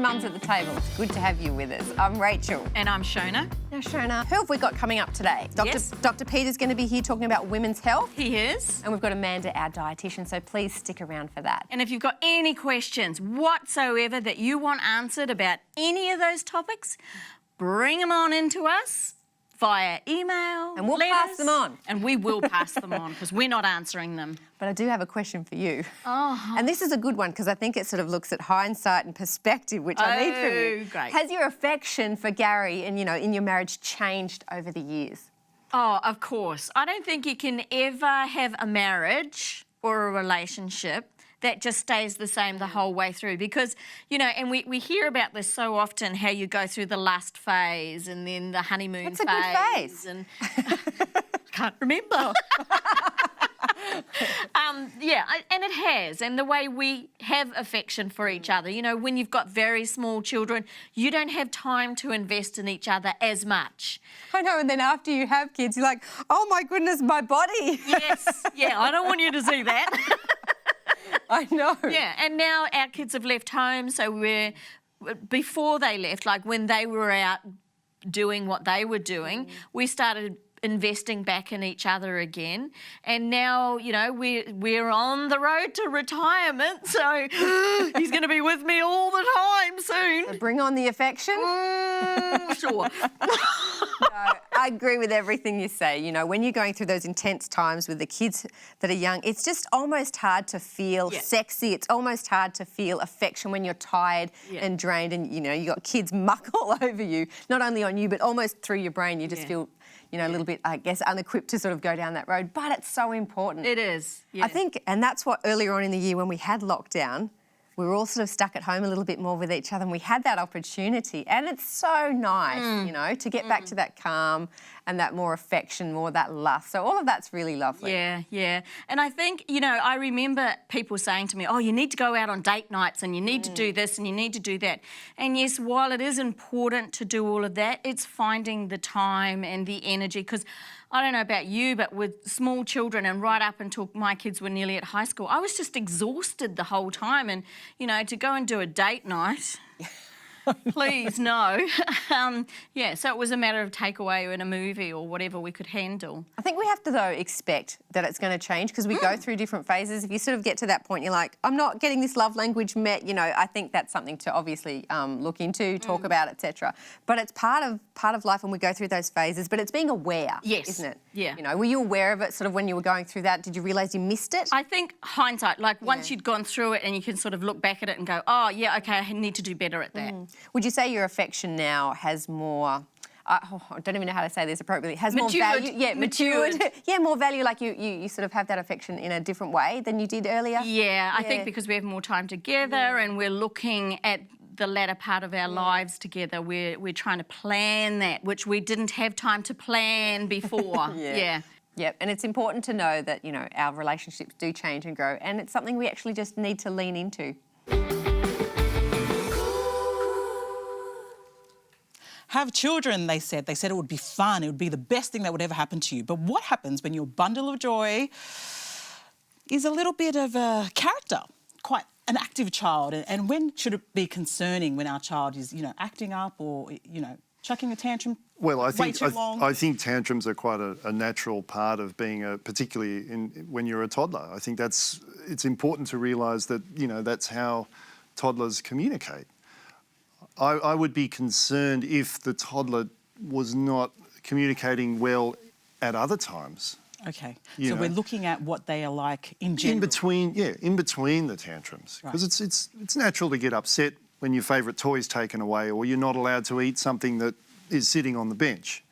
Mums at the Table. It's good to have you with us. I'm Rachel. And I'm Shona. Now, Shona, who have we got coming up today? Dr. Peter's going to be here talking about women's health. He is. And we've got Amanda, our dietitian, so please stick around for that. And if you've got any questions whatsoever that you want answered about any of those topics, bring them on into us via email, and we'll letters, pass them on. And we will pass them on because we're not answering them. But I do have a question for you. Oh. And this is a good one because I think it sort of looks at hindsight and perspective, which I need from you. Great. Has your affection for Gary and, in your marriage changed over the years? Oh, of course. I don't think you can ever have a marriage or a relationship that just stays the same the whole way through because, and we hear about this so often, how you go through the lust phase and then the honeymoon phase. What's a good phase? And can't remember. And it has. And the way we have affection for each other, when you've got very small children, you don't have time to invest in each other as much. I know, and then after you have kids, you're like, oh my goodness, my body. Yes, yeah, I don't want you to see that. I know. Yeah, and now our kids have left home, so before they left, like when they were out doing what they were doing, we started investing back in each other again. And now, we're on the road to retirement, so he's going to be with me all the time soon. So bring on the affection. Sure. No, I agree with everything you say. When you're going through those intense times with the kids that are young, it's just almost hard to feel sexy. It's almost hard to feel affection when you're tired and drained and, you got kids muck all over you, not only on you, but almost through your brain. You just feel, a little bit, I guess, unequipped to sort of go down that road. But it's so important. It is, yeah. I think, and that's what earlier on in the year when we had lockdown, we were all sort of stuck at home a little bit more with each other and we had that opportunity. And it's so nice, to get back to that calm and that more affection, more that lust. So all of that's really lovely. Yeah, yeah. And I think, I remember people saying to me, oh, you need to go out on date nights and you need to do this and you need to do that. And yes, while it is important to do all of that, it's finding the time and the energy because I don't know about you, but with small children and right up until my kids were nearly at high school, I was just exhausted the whole time. And, to go and do a date night, please, no. So it was a matter of takeaway in a movie or whatever we could handle. I think we have to, though, expect that it's going to change because we go through different phases. If you sort of get to that point, you're like, I'm not getting this love language met, I think that's something to obviously look into, talk about, etc. But it's part of life when we go through those phases, but it's being aware, isn't it? Yeah. Were you aware of it sort of when you were going through that? Did you realise you missed it? I think hindsight, like once you'd gone through it and you can sort of look back at it and go, oh, yeah, OK, I need to do better at that. Would you say your affection now has more... I don't even know how to say this appropriately. Has more value. Yeah, matured. Yeah, more value. Like you sort of have that affection in a different way than you did earlier. Yeah, I think because we have more time together and we're looking at the latter part of our lives together. We're trying to plan that, which we didn't have time to plan before. Yep, and it's important to know that our relationships do change and grow, and it's something we actually just need to lean into. Have children, they said. They said it would be fun. It would be the best thing that would ever happen to you. But what happens when your bundle of joy is a little bit of a character, quite an active child? And when should it be concerning when our child is, acting up or, chucking a tantrum? Well, I way too long? I think tantrums are quite a natural part of being particularly when you're a toddler. I think it's important to realise that, that's how toddlers communicate. I would be concerned if the toddler was not communicating well at other times. Okay, so we're looking at what they are like in general. In between the tantrums. Because it's natural to get upset when your favourite toy's taken away or you're not allowed to eat something that is sitting on the bench.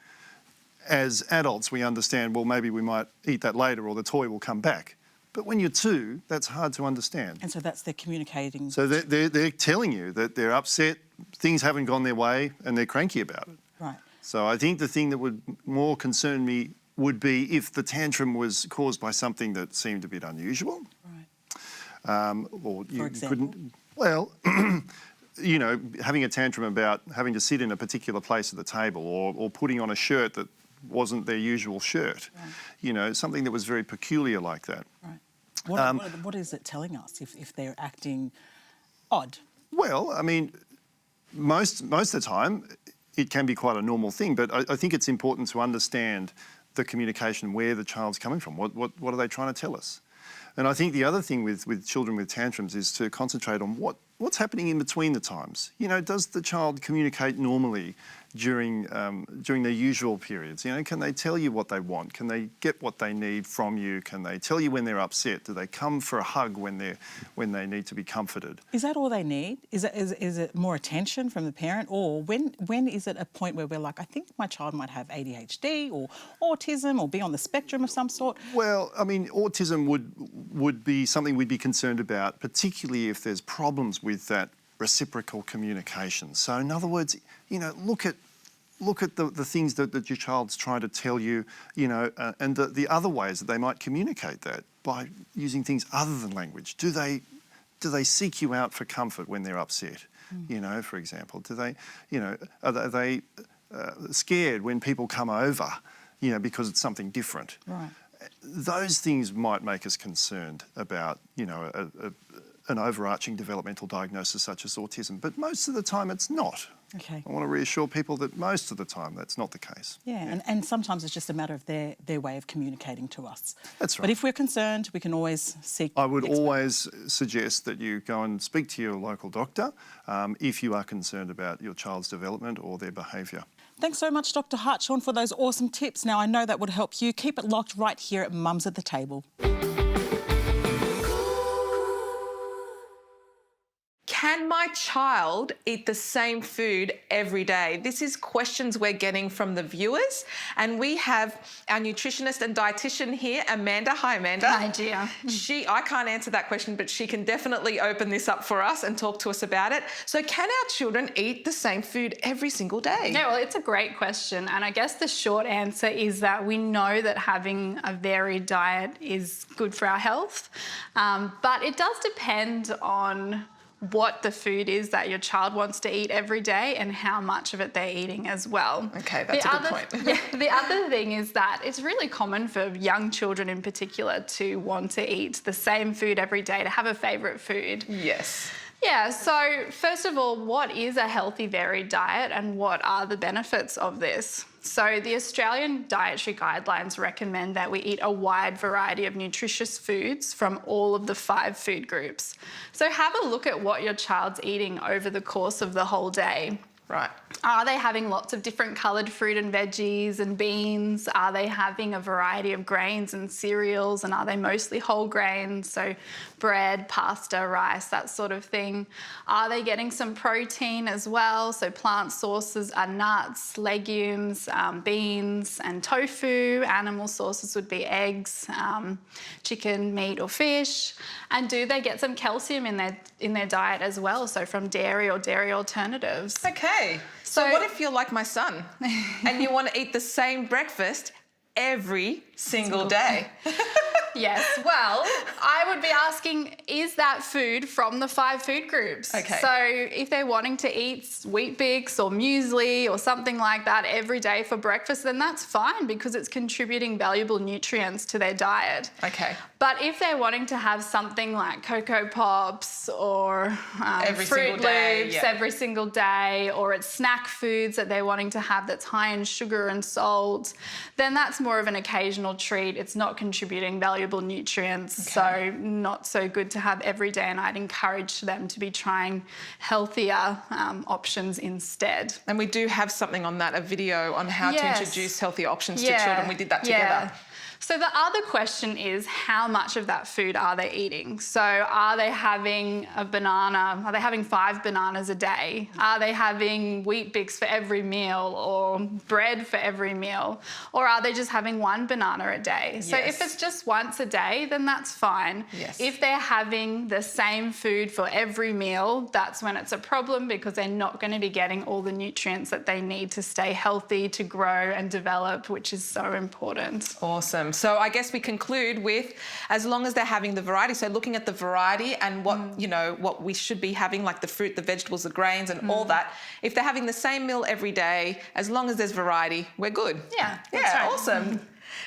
As adults, we understand, well, maybe we might eat that later or the toy will come back. But when you're 2, that's hard to understand. And so that's their communicating. So they're telling you that they're upset, things haven't gone their way, and they're cranky about it. Right. So I think the thing that would more concern me would be if the tantrum was caused by something that seemed a bit unusual. Right. Or you For example? couldn't... Well, having a tantrum about having to sit in a particular place at the table or putting on a shirt that wasn't their usual shirt. Right. Something that was very peculiar like that. Right. What is it telling us if they're acting odd? Well, I mean, most of the time, it can be quite a normal thing, but I think it's important to understand the communication, where the child's coming from. What are they trying to tell us? And I think the other thing with children with tantrums is to concentrate on what's happening in between the times. You know, does the child communicate normally during their usual periods? You know, can they tell you what they want? Can they get what they need from you? Can they tell you when they're upset? Do they come for a hug when they need to be comforted? Is that all they need? Is it more attention from the parent, or when is it a point where we're like, I think my child might have ADHD or autism or be on the spectrum of some sort? Well, I mean, autism would be something we'd be concerned about, particularly if there's problems with that reciprocal communication. So in other words, you know, look at the things that your child's trying to tell you, you know, and the other ways that they might communicate that by using things other than language. Do they seek you out for comfort when they're upset? You know, for example, do they, you know, are they scared when people come over, you know, because it's something different? Right. Those things might make us concerned about, you know, an overarching developmental diagnosis such as autism, but most of the time it's not. Okay. I want to reassure people that most of the time that's not the case. Yeah. And sometimes it's just a matter of their way of communicating to us. That's right. But if we're concerned, we can always seek I would always suggest that you go and speak to your local doctor if you are concerned about your child's development or their behaviour. Thanks so much, Dr. Hartshorn, for those awesome tips. Now, I know that would help you. Keep it locked right here at Mums at the Table. Can my child eat the same food every day? This is questions we're getting from the viewers. And we have our nutritionist and dietitian here, Amanda. Hi, Amanda. Hi, Gia. I can't answer that question, but she can definitely open this up for us and talk to us about it. So can our children eat the same food every single day? Yeah, well, it's a great question. And I guess the short answer is that we know that having a varied diet is good for our health. But it does depend on what the food is that your child wants to eat every day and how much of it they're eating as well. Okay, that's a good point. The other thing is that it's really common for young children in particular to want to eat the same food every day, to have a favourite food. Yes. Yeah, so first of all, what is a healthy varied diet and what are the benefits of this? So the Australian Dietary Guidelines recommend that we eat a wide variety of nutritious foods from all of the 5 food groups. So have a look at what your child's eating over the course of the whole day. Right. Are they having lots of different coloured fruit and veggies and beans? Are they having a variety of grains and cereals? And are they mostly whole grains? So bread, pasta, rice, that sort of thing. Are they getting some protein as well? So plant sources are nuts, legumes, beans and tofu. Animal sources would be eggs, chicken, meat or fish. And do they get some calcium in their diet as well? So from dairy or dairy alternatives. Okay. So what if you're like my son and you want to eat the same breakfast every single day? Yes, well, I would be asking, is that food from the 5 food groups? Okay. So if they're wanting to eat Wheat Bix or muesli or something like that every day for breakfast, then that's fine because it's contributing valuable nutrients to their diet. Okay. But if they're wanting to have something like Cocoa Pops or Fruit Loops every single day, or it's snack foods that they're wanting to have that's high in sugar and salt, then that's more of an occasional treat. It's not contributing valuable nutrients, so not so good to have every day, and I'd encourage them to be trying healthier options instead. And we do have something on that, a video on how to introduce healthier options to children. We did that together. So the other question is, how much of that food are they eating? So are they having a banana? Are they having 5 bananas a day? Are they having Wheat Bix for every meal or bread for every meal? Or are they just having 1 banana a day? So if it's just once a day, then that's fine. If they're having the same food for every meal, that's when it's a problem because they're not going to be getting all the nutrients that they need to stay healthy, to grow and develop, which is so important. Awesome. So I guess we conclude with, as long as they're having the variety, so looking at the variety and what, you know, what we should be having, like the fruit, the vegetables, the grains and all that. If they're having the same meal every day, as long as there's variety, we're good. Yeah, that's right. Awesome.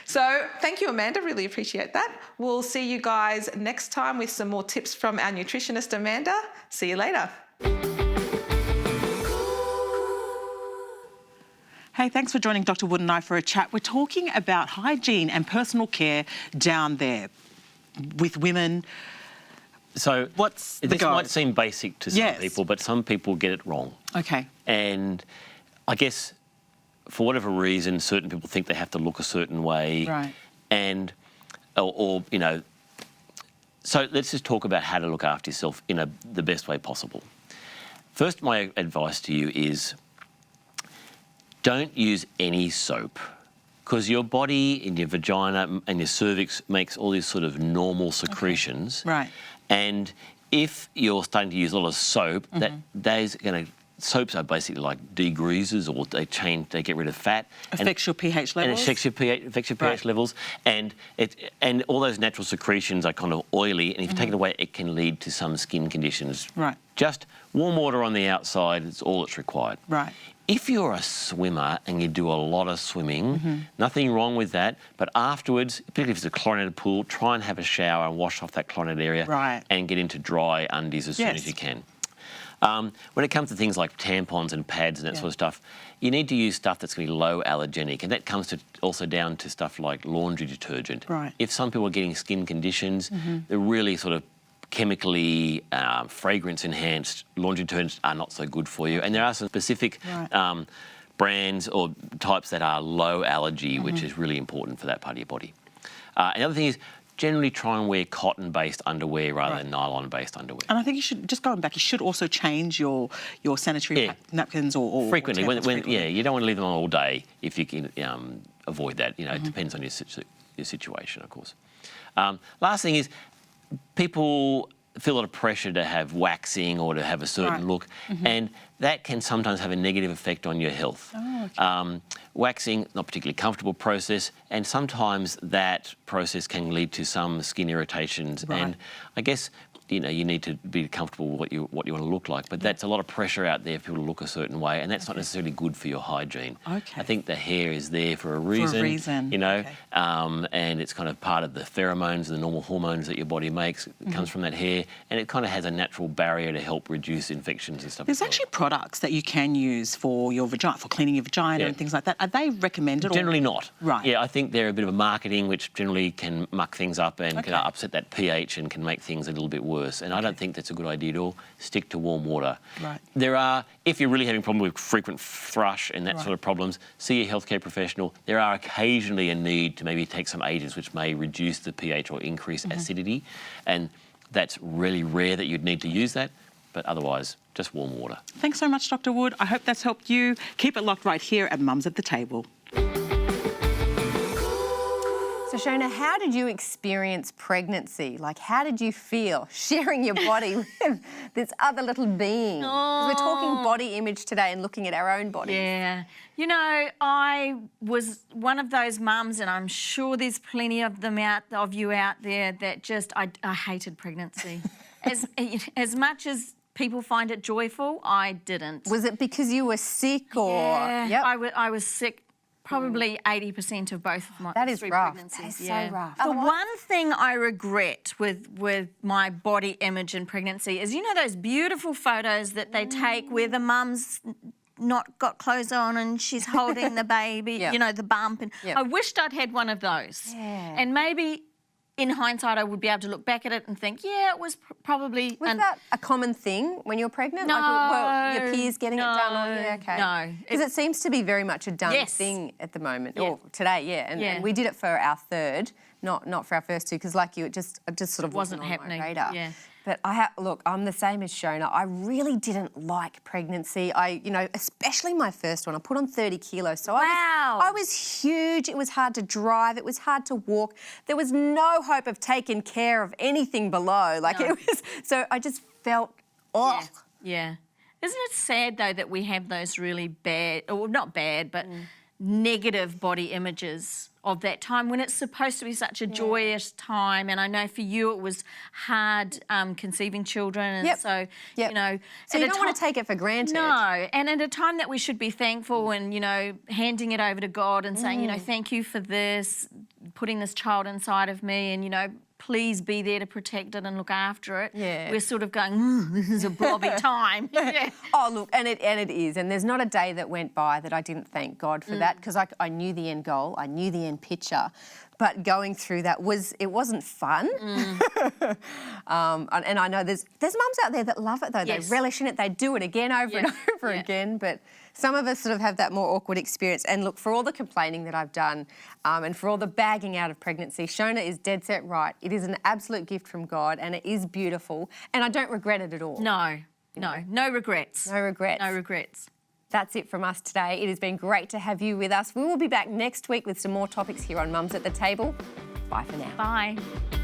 So thank you, Amanda. Really appreciate that. We'll see you guys next time with some more tips from our nutritionist, Amanda. See you later. Hey, thanks for joining Dr. Wood and I for a chat. We're talking about hygiene and personal care down there with women. So What's the this go? might seem basic to some Yes. people, but some people get it wrong. Okay. And I guess for whatever reason, certain people think they have to look a certain way. Right. And, or you know, so let's just talk about how to look after yourself in the best way possible. First, my advice to you is don't use any soap, because your body and your vagina and your cervix makes all these sort of normal secretions. Okay. Right. And if you're starting to use a lot of soap, soaps are basically like degreasers, or they get rid of fat. Affects your pH levels. And it affects your pH levels, and all those natural secretions are kind of oily, and if you take it away, it can lead to some skin conditions. Right. Just warm water on the outside is all that's required. Right. If you're a swimmer and you do a lot of swimming, nothing wrong with that, but afterwards, particularly if it's a chlorinated pool, try and have a shower and wash off that chlorinated area. Right. And get into dry undies as soon as you can. When it comes to things like tampons and pads and that sort of stuff, you need to use stuff that's going to be low allergenic, and that comes also down to stuff like laundry detergent. Right. If some people are getting skin conditions, they're really sort of chemically fragrance-enhanced laundry detergents are not so good for you. And there are some specific brands or types that are low allergy, which is really important for that part of your body. And the other thing is, generally try and wear cotton-based underwear rather than nylon-based underwear. And I think you should, just going back, you should also change your sanitary napkins or frequently. tampons frequently. You don't want to leave them on all day if you can avoid that. You know, it depends on your situation, of course. Last thing is, people feel a lot of pressure to have waxing or to have a certain look, and that can sometimes have a negative effect on your health. Oh, okay. Waxing, not particularly comfortable process, and sometimes that process can lead to some skin irritations. Right. And I guess, you know, you need to be comfortable with what you want to look like, but that's a lot of pressure out there for people to look a certain way, and that's not necessarily good for your hygiene. Okay. I think the hair is there for a reason. You know, and it's kind of part of the pheromones, the normal hormones that your body makes. It comes from that hair, and it kind of has a natural barrier to help reduce infections and stuff. There's actually products that you can use for your vagina, for cleaning your vagina and things like that. Are they recommended? Generally not. Right. Yeah, I think they're a bit of a marketing which generally can muck things up and can upset that pH and can make things a little bit worse. And I don't think that's a good idea at all. Stick to warm water. Right. There are, if you're really having a problem with frequent thrush and that sort of problems, see a healthcare professional. There are occasionally a need to maybe take some agents which may reduce the pH or increase acidity. And that's really rare that you'd need to use that. But otherwise, just warm water. Thanks so much, Dr. Wood. I hope that's helped you. Keep it locked right here at Mums at the Table. So Shona, how did you experience pregnancy? Like, how did you feel sharing your body with this other little being? 'Cause we're talking body image today and looking at our own bodies. Yeah. You know, I was one of those mums, and I'm sure there's plenty of you out there that just, I hated pregnancy. As much as people find it joyful, I didn't. Was it because you were sick or? Yeah, I was sick. Probably 80% of both of my That is three rough. pregnancies. That is so rough. The one thing I regret with my body image in pregnancy is, you know, those beautiful photos that they take where the mum's not got clothes on and she's holding the baby, you know, the bump. And I wished I'd had one of those. Yeah. And maybe in hindsight, I would be able to look back at it and think, yeah, it was probably... Was that a common thing when you were pregnant? No. Like, your peers getting it done? Or, yeah, okay. No. Because it seems to be very much a done thing at the moment, or today, And we did it for our third, not for our first two, because like you, it just sort of wasn't happening. on my radar. Yeah. But look, I'm the same as Shona. I really didn't like pregnancy. Especially my first one. I put on 30 kilos. So I was huge. It was hard to drive. It was hard to walk. There was no hope of taking care of anything below. So I just felt off. Yeah. Isn't it sad, though, that we have those really bad, or not bad, but negative body images of that time when it's supposed to be such a joyous time? And I know for you it was hard conceiving children, and so you know, so you don't want to take it for granted. No, and at a time that we should be thankful and, you know, handing it over to God and saying, you know, thank you for this, putting this child inside of me, and, you know, please be there to protect it and look after it. Yeah. We're sort of going, this is a blobby time. Yeah. Oh, look, and it is. And there's not a day that went by that I didn't thank God for that, because I knew the end goal, I knew the end picture. But going through that wasn't fun. And I know there's mums out there that love it though. Yes. They relish in it. They do it again over and over again. But some of us sort of have that more awkward experience. And look, for all the complaining that I've done and for all the bagging out of pregnancy, Shona is dead set right. It is an absolute gift from God and it is beautiful. And I don't regret it at all. No regrets. No regrets. No regrets. That's it from us today. It has been great to have you with us. We will be back next week with some more topics here on Mums at the Table. Bye for now. Bye.